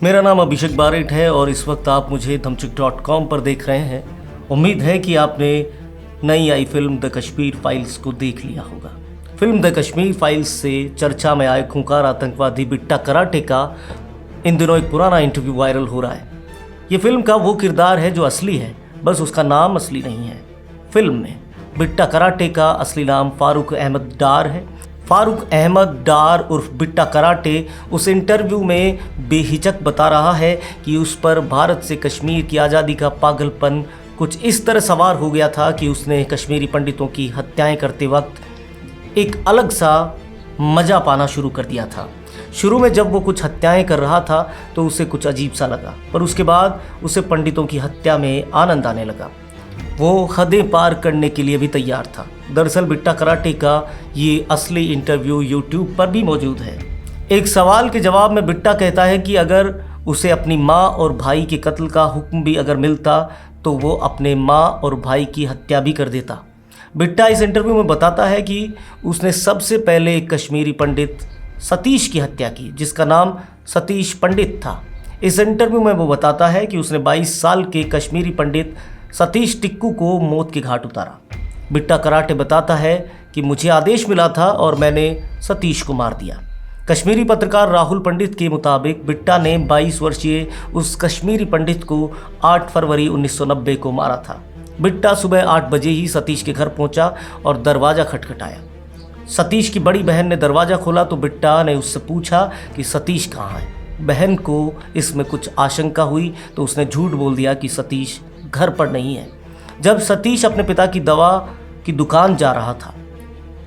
मेरा नाम अभिषेक बारेट है और इस वक्त आप मुझे धमचिक.com पर देख रहे हैं। उम्मीद है कि आपने नई आई फिल्म द कश्मीर फाइल्स को देख लिया होगा। फिल्म द कश्मीर फाइल्स से चर्चा में आए खूंखार आतंकवादी बिट्टा कराटे का इन दिनों एक पुराना इंटरव्यू वायरल हो रहा है। ये फिल्म का वो किरदार है जो असली है, बस उसका नाम असली नहीं है। फिल्म में बिट्टा कराटे का असली नाम फारूक अहमद डार है। फारूक अहमद डार उर्फ बिट्टा कराटे उस इंटरव्यू में बेहिचक बता रहा है कि उस पर भारत से कश्मीर की आज़ादी का पागलपन कुछ इस तरह सवार हो गया था कि उसने कश्मीरी पंडितों की हत्याएं करते वक्त एक अलग सा मज़ा पाना शुरू कर दिया था। शुरू में जब वो कुछ हत्याएं कर रहा था तो उसे कुछ अजीब सा लगा, पर उसके बाद उसे पंडितों की हत्या में आनंद आने लगा। वो हदें पार करने के लिए भी तैयार था। दरअसल बिट्टा कराटे का ये असली इंटरव्यू यूट्यूब पर भी मौजूद है। एक सवाल के जवाब में बिट्टा कहता है कि अगर उसे अपनी माँ और भाई के कत्ल का हुक्म भी अगर मिलता तो वो अपने माँ और भाई की हत्या भी कर देता। बिट्टा इस इंटरव्यू में बताता है कि उसने सबसे पहले एक कश्मीरी पंडित सतीश की हत्या की, जिसका नाम सतीश पंडित था। इस इंटरव्यू में वो बताता है कि उसने 22 साल के कश्मीरी पंडित सतीश टिक्कू को मौत के घाट उतारा। बिट्टा कराटे बताता है कि मुझे आदेश मिला था और मैंने सतीश को मार दिया। कश्मीरी पत्रकार राहुल पंडित के मुताबिक बिट्टा ने 22 वर्षीय उस कश्मीरी पंडित को 8 फरवरी 1990 को मारा था। बिट्टा सुबह 8 बजे ही सतीश के घर पहुंचा और दरवाज़ा खटखटाया। सतीश की बड़ी बहन ने दरवाज़ा खोला तो बिट्टा ने उससे पूछा कि सतीश कहाँ है। बहन को इसमें कुछ आशंका हुई तो उसने झूठ बोल दिया कि सतीश घर पर नहीं है। जब सतीश अपने पिता की दवा की दुकान जा रहा था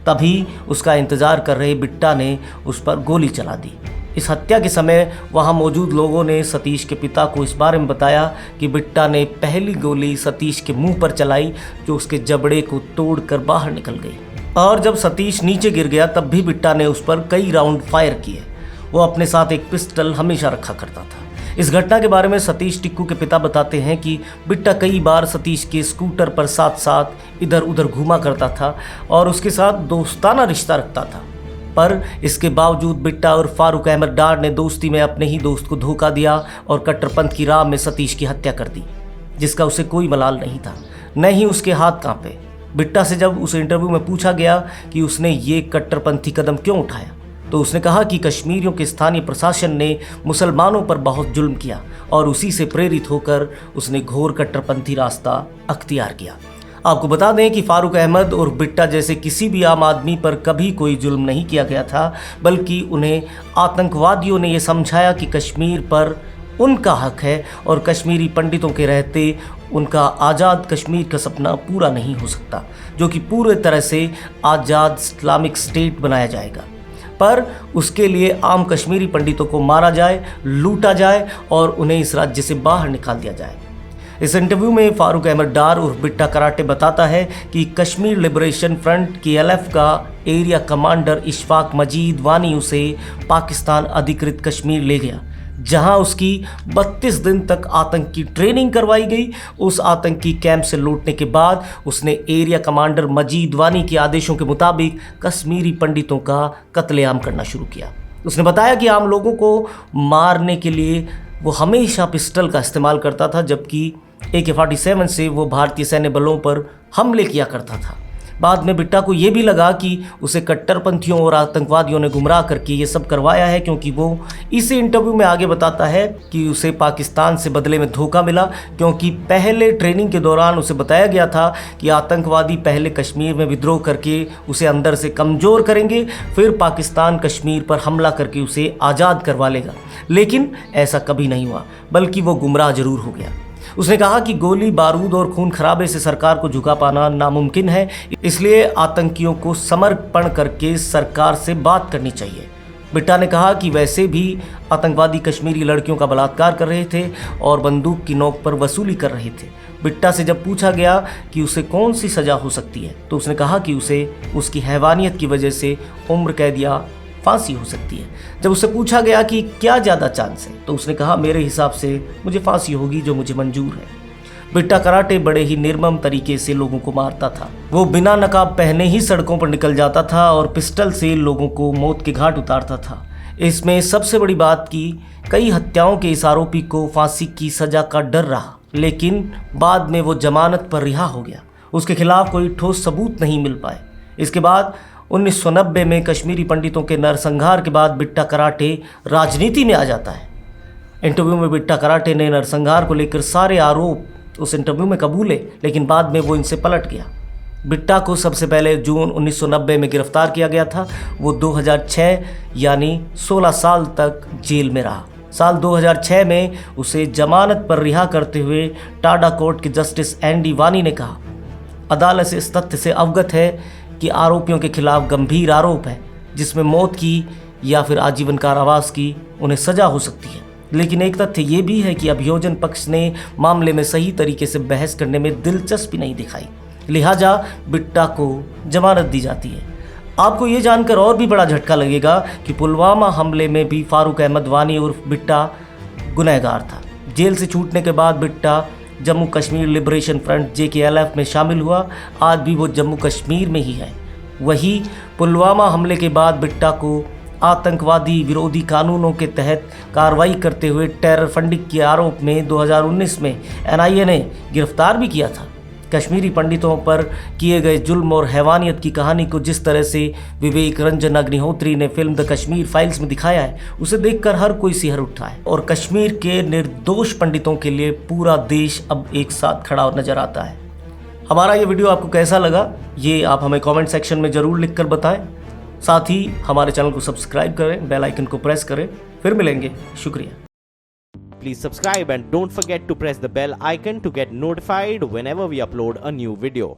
तभी उसका इंतज़ार कर रहे बिट्टा ने उस पर गोली चला दी। इस हत्या के समय वहां मौजूद लोगों ने सतीश के पिता को इस बारे में बताया कि बिट्टा ने पहली गोली सतीश के मुंह पर चलाई जो उसके जबड़े को तोड़कर बाहर निकल गई, और जब सतीश नीचे गिर गया तब भी बिट्टा ने उस पर कई राउंड फायर किए। वो अपने साथ एक पिस्टल हमेशा रखा करता था। इस घटना के बारे में सतीश टिक्कू के पिता बताते हैं कि बिट्टा कई बार सतीश के स्कूटर पर साथ साथ इधर उधर घूमा करता था और उसके साथ दोस्ताना रिश्ता रखता था, पर इसके बावजूद बिट्टा और फारूक अहमद डार ने दोस्ती में अपने ही दोस्त को धोखा दिया और कट्टरपंथ की राह में सतीश की हत्या कर दी, जिसका उसे कोई मलाल नहीं था, न ही उसके हाथ कांपे। बिट्टा से जब उस इंटरव्यू में पूछा गया कि उसने ये कट्टरपंथी कदम क्यों उठाया तो उसने कहा कि कश्मीरियों के स्थानीय प्रशासन ने मुसलमानों पर बहुत जुल्म किया और उसी से प्रेरित होकर उसने घोर कट्टरपंथी रास्ता अख्तियार किया। आपको बता दें कि फारूक अहमद और बिट्टा जैसे किसी भी आम आदमी पर कभी कोई जुल्म नहीं किया गया था, बल्कि उन्हें आतंकवादियों ने यह समझाया कि कश्मीर पर उनका हक है और कश्मीरी पंडितों के रहते उनका आज़ाद कश्मीर का सपना पूरा नहीं हो सकता, जो कि पूरे तरह से आज़ाद इस्लामिक स्टेट बनाया जाएगा। पर उसके लिए आम कश्मीरी पंडितों को मारा जाए, लूटा जाए और उन्हें इस राज्य से बाहर निकाल दिया जाए। इस इंटरव्यू में फारूक अहमद डार उर्फ बिट्टा कराटे बताता है कि कश्मीर लिबरेशन फ्रंट KLF का एरिया कमांडर इशफाक मजीद वानी उसे पाकिस्तान अधिकृत कश्मीर ले गया, जहां उसकी 32 दिन तक आतंक की ट्रेनिंग करवाई गई। उस आतंकी कैंप से लौटने के बाद उसने एरिया कमांडर मजीद वानी के आदेशों के मुताबिक कश्मीरी पंडितों का कत्लेआम करना शुरू किया। उसने बताया कि आम लोगों को मारने के लिए वो हमेशा पिस्टल का इस्तेमाल करता था, जबकि AK-47 से वो भारतीय सैन्य बलों पर हमले किया करता था। बाद में बिट्टा को ये भी लगा कि उसे कट्टरपंथियों और आतंकवादियों ने गुमराह करके ये सब करवाया है, क्योंकि वो इसी इंटरव्यू में आगे बताता है कि उसे पाकिस्तान से बदले में धोखा मिला, क्योंकि पहले ट्रेनिंग के दौरान उसे बताया गया था कि आतंकवादी पहले कश्मीर में विद्रोह करके उसे अंदर से कमज़ोर करेंगे, फिर पाकिस्तान कश्मीर पर हमला करके उसे आज़ाद करवा लेगा। लेकिन ऐसा कभी नहीं हुआ, बल्कि वो गुमराह जरूर हो गया। उसने कहा कि गोली बारूद और खून खराबे से सरकार को झुका पाना नामुमकिन है, इसलिए आतंकियों को समर्पण करके सरकार से बात करनी चाहिए। बिट्टा ने कहा कि वैसे भी आतंकवादी कश्मीरी लड़कियों का बलात्कार कर रहे थे और बंदूक की नोक पर वसूली कर रहे थे। बिट्टा से जब पूछा गया कि उसे कौन सी सज़ा हो सकती है तो उसने कहा कि उसे उसकी हैवानियत की वजह से उम्र कैद या फांसी हो सकती है। जब उससे पूछा गया कि क्या ज़्यादा चांस है तो उसने कहा मेरे हिसाब से मुझे फांसी होगी, जो मुझे मंजूर है। बिट्टा कराटे बड़े ही निर्मम तरीके से लोगों को मारता था। वो बिना नकाब पहने ही सड़कों पर निकल जाता था और पिस्टल से लोगों को मौत के घाट उतारता था। इसमें सबसे बड़ी बात कि कई हत्याओं के इस आरोपी को फांसी की सजा का डर रहा, लेकिन बाद में वो जमानत पर रिहा हो गया। उसके खिलाफ कोई ठोस सबूत नहीं मिल पाए। इसके बाद 1990 में कश्मीरी पंडितों के नरसंहार के बाद बिट्टा कराटे राजनीति में आ जाता है। इंटरव्यू में बिट्टा कराटे ने नरसंहार को लेकर सारे आरोप उस इंटरव्यू में कबूले, लेकिन बाद में वो इनसे पलट गया। बिट्टा को सबसे पहले जून 1990 में गिरफ्तार किया गया था। वो 2006 यानी 16 साल तक जेल में रहा। साल 2006 में उसे जमानत पर रिहा करते हुए टाडा कोर्ट के जस्टिस एंडी वानी ने कहा, अदालत इस तथ्य से अवगत है कि आरोपियों के खिलाफ गंभीर आरोप है जिसमें मौत की या फिर आजीवन कारावास की उन्हें सजा हो सकती है, लेकिन एक तथ्य ये भी है कि अभियोजन पक्ष ने मामले में सही तरीके से बहस करने में दिलचस्पी नहीं दिखाई, लिहाजा बिट्टा को जमानत दी जाती है। आपको ये जानकर और भी बड़ा झटका लगेगा कि पुलवामा हमले में भी फारूक अहमद वानी उर्फ बिट्टा गुनहगार था। जेल से छूटने के बाद Bitta Jammu Kashmir liberation front JKLF में शामिल हुआ। आज भी वो जम्मू कश्मीर में ही है। वही पुलवामा हमले के बाद बिट्टा को आतंकवादी विरोधी कानूनों के तहत कार्रवाई करते हुए टेरर फंडिंग के आरोप में 2019 में NIA ने गिरफ्तार भी किया था। कश्मीरी पंडितों पर किए गए जुल्म और हैवानियत की कहानी को जिस तरह से विवेक रंजन अग्निहोत्री ने फिल्म द कश्मीर फाइल्स में दिखाया है, उसे देखकर हर कोई सिहर उठा है और कश्मीर के निर्दोष पंडितों के लिए पूरा देश अब एक साथ खड़ा नजर आता है। हमारा ये वीडियो आपको कैसा लगा, ये आप हमें कमेंट सेक्शन में ज़रूर लिखकर बताएं। साथ ही हमारे चैनल को सब्सक्राइब करें, बेल आइकन को प्रेस करें। फिर मिलेंगे, शुक्रिया। Please subscribe and don't forget to press the bell icon to get notified whenever we upload a new video.